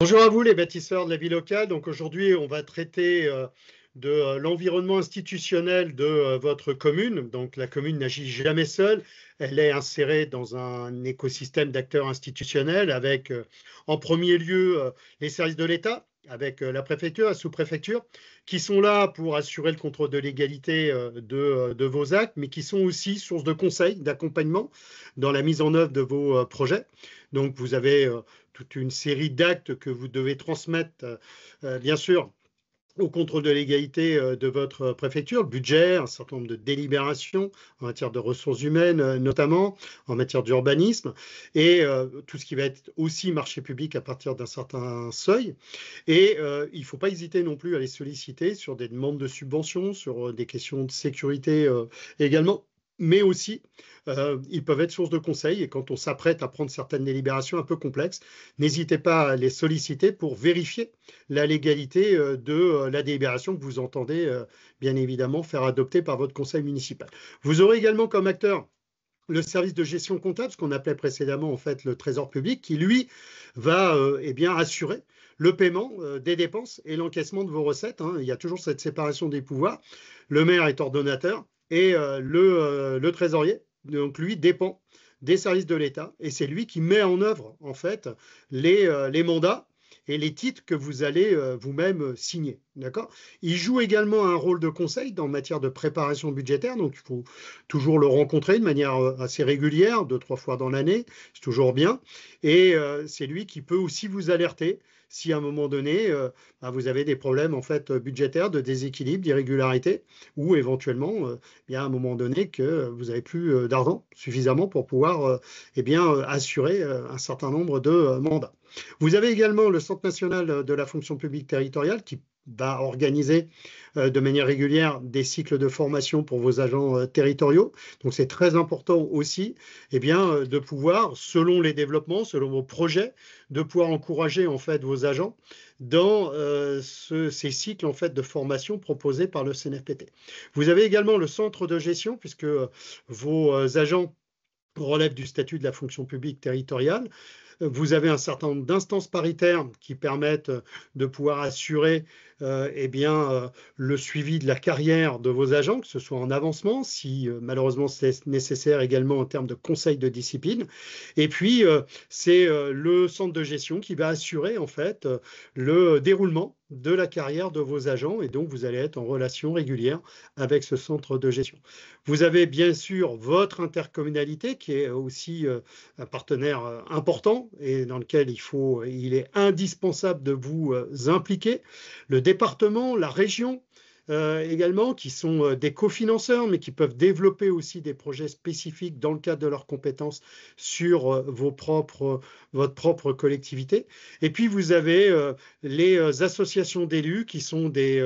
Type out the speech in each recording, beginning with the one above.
Bonjour à vous les bâtisseurs de la vie locale. Donc aujourd'hui, on va traiter de l'environnement institutionnel de votre commune. Donc la commune n'agit jamais seule. Elle est insérée dans un écosystème d'acteurs institutionnels avec en premier lieu les services de l'État, avec la préfecture, la sous-préfecture, qui sont là pour assurer le contrôle de légalité de vos actes, mais qui sont aussi source de conseils, d'accompagnement dans la mise en œuvre de vos projets. Donc vous avez toute une série d'actes que vous devez transmettre, bien sûr, au contrôle de légalité de votre préfecture, le budget, un certain nombre de délibérations en matière de ressources humaines, notamment en matière d'urbanisme, et tout ce qui va être aussi marché public à partir d'un certain seuil. Et il ne faut pas hésiter non plus à les solliciter sur des demandes de subventions, sur des questions de sécurité également. Mais aussi, ils peuvent être source de conseils. Et quand on s'apprête à prendre certaines délibérations un peu complexes, n'hésitez pas à les solliciter pour vérifier la légalité de la délibération que vous entendez, bien évidemment, faire adopter par votre conseil municipal. Vous aurez également comme acteur le service de gestion comptable, ce qu'on appelait précédemment en fait le trésor public, qui lui va eh bien, assurer le paiement des dépenses et l'encaissement de vos recettes. Il y a toujours cette séparation des pouvoirs. Le maire est ordonnateur et le trésorier, donc lui, dépend des services de l'État et c'est lui qui met en œuvre en fait les mandats et les titres que vous allez vous-même signer. D'accord ? Il joue également un rôle de conseil en matière de préparation budgétaire, donc il faut toujours le rencontrer de manière assez régulière, 2-3 fois dans l'année, c'est toujours bien. Et c'est lui qui peut aussi vous alerter si à un moment donné, vous avez des problèmes en fait budgétaires, de déséquilibre, d'irrégularité, ou éventuellement, à un moment donné, que vous n'avez plus d'argent suffisamment pour pouvoir assurer un certain nombre de mandats. Vous avez également le Centre national de la fonction publique territoriale qui va organiser de manière régulière des cycles de formation pour vos agents territoriaux. Donc c'est très important aussi de pouvoir, selon les développements, selon vos projets, de pouvoir encourager en fait vos agents dans ces cycles en fait de formation proposés par le CNFPT. Vous avez également le centre de gestion puisque vos agents relèvent du statut de la fonction publique territoriale. Vous avez un certain nombre d'instances paritaires qui permettent de pouvoir assurer le suivi de la carrière de vos agents, que ce soit en avancement, si malheureusement c'est nécessaire également en termes de conseil de discipline. Et puis, c'est le centre de gestion qui va assurer en fait le déroulement de la carrière de vos agents et donc vous allez être en relation régulière avec ce centre de gestion. Vous avez bien sûr votre intercommunalité qui est aussi un partenaire important et dans lequel il est indispensable de vous impliquer. Le département, la région, également, qui sont des cofinanceurs, mais qui peuvent développer aussi des projets spécifiques dans le cadre de leurs compétences sur votre propre collectivité. Et puis, vous avez les associations d'élus qui sont des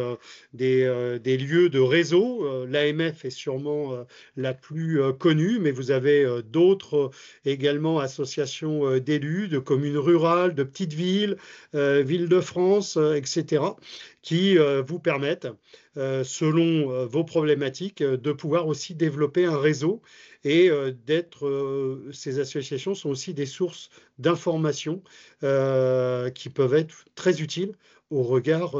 lieux de réseau. L'AMF est sûrement la plus connue, mais vous avez d'autres également associations d'élus, de communes rurales, de petites villes, villes de France, etc., qui vous permettent selon vos problématiques, de pouvoir aussi développer un réseau et ces associations sont aussi des sources d'informations qui peuvent être très utiles au regard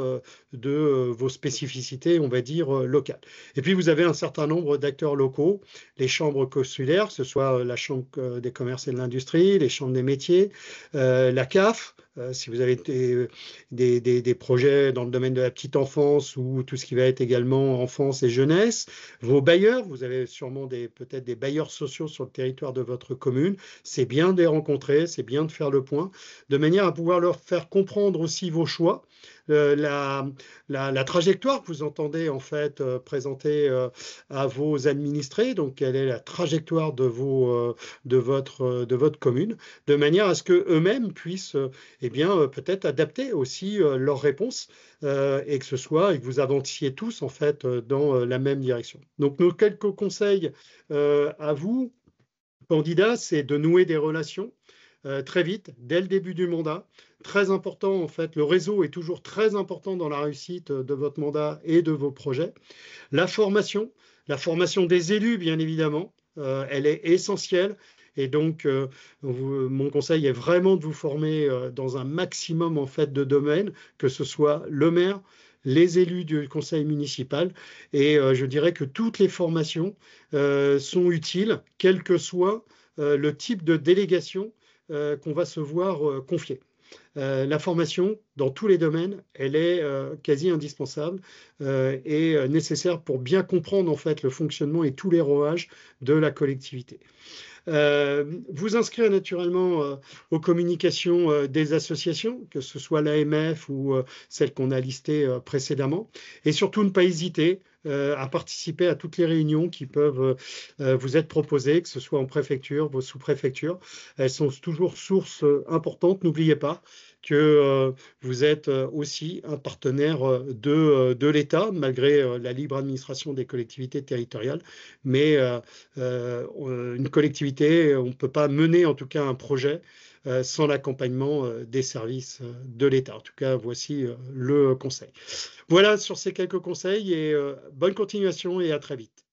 de vos spécificités, on va dire, locales. Et puis, vous avez un certain nombre d'acteurs locaux, les chambres consulaires, que ce soit la Chambre des commerces et de l'industrie, les chambres des métiers, la CAF, si vous avez des projets dans le domaine de la petite enfance ou tout ce qui va être également enfance et jeunesse, vos bailleurs, vous avez sûrement peut-être des bailleurs sociaux sur le territoire de votre commune, c'est bien de les rencontrer, c'est bien de faire le point, de manière à pouvoir leur faire comprendre aussi vos choix, la trajectoire que vous entendez en fait présenter à vos administrés, donc quelle est la trajectoire de votre commune, de manière à ce qu'eux-mêmes puissent peut-être adapter aussi leurs réponses et que vous avanciez tous en fait dans la même direction. Donc nos quelques conseils à vous, candidats, c'est de nouer des relations très vite, dès le début du mandat. Très important, en fait, le réseau est toujours très important dans la réussite de votre mandat et de vos projets. La formation des élus, bien évidemment, elle est essentielle. Et donc, mon conseil est vraiment de vous former dans un maximum en fait de domaines, que ce soit le maire, les élus du conseil municipal. Et je dirais que toutes les formations sont utiles, quel que soit le type de délégation qu'on va se voir confier. La formation dans tous les domaines, elle est quasi indispensable et nécessaire pour bien comprendre en fait le fonctionnement et tous les rouages de la collectivité. Vous inscrire naturellement aux communications des associations, que ce soit l'AMF ou celles qu'on a listées précédemment, et surtout ne pas hésiter à participer à toutes les réunions qui peuvent vous être proposées, que ce soit en préfecture, vos sous-préfectures. Elles sont toujours source importante. N'oubliez pas que vous êtes aussi un partenaire de l'État, malgré la libre administration des collectivités territoriales, mais une collectivité, on ne peut pas mener en tout cas un projet sans l'accompagnement des services de l'État. En tout cas, voici le conseil. Voilà sur ces quelques conseils et bonne continuation et à très vite.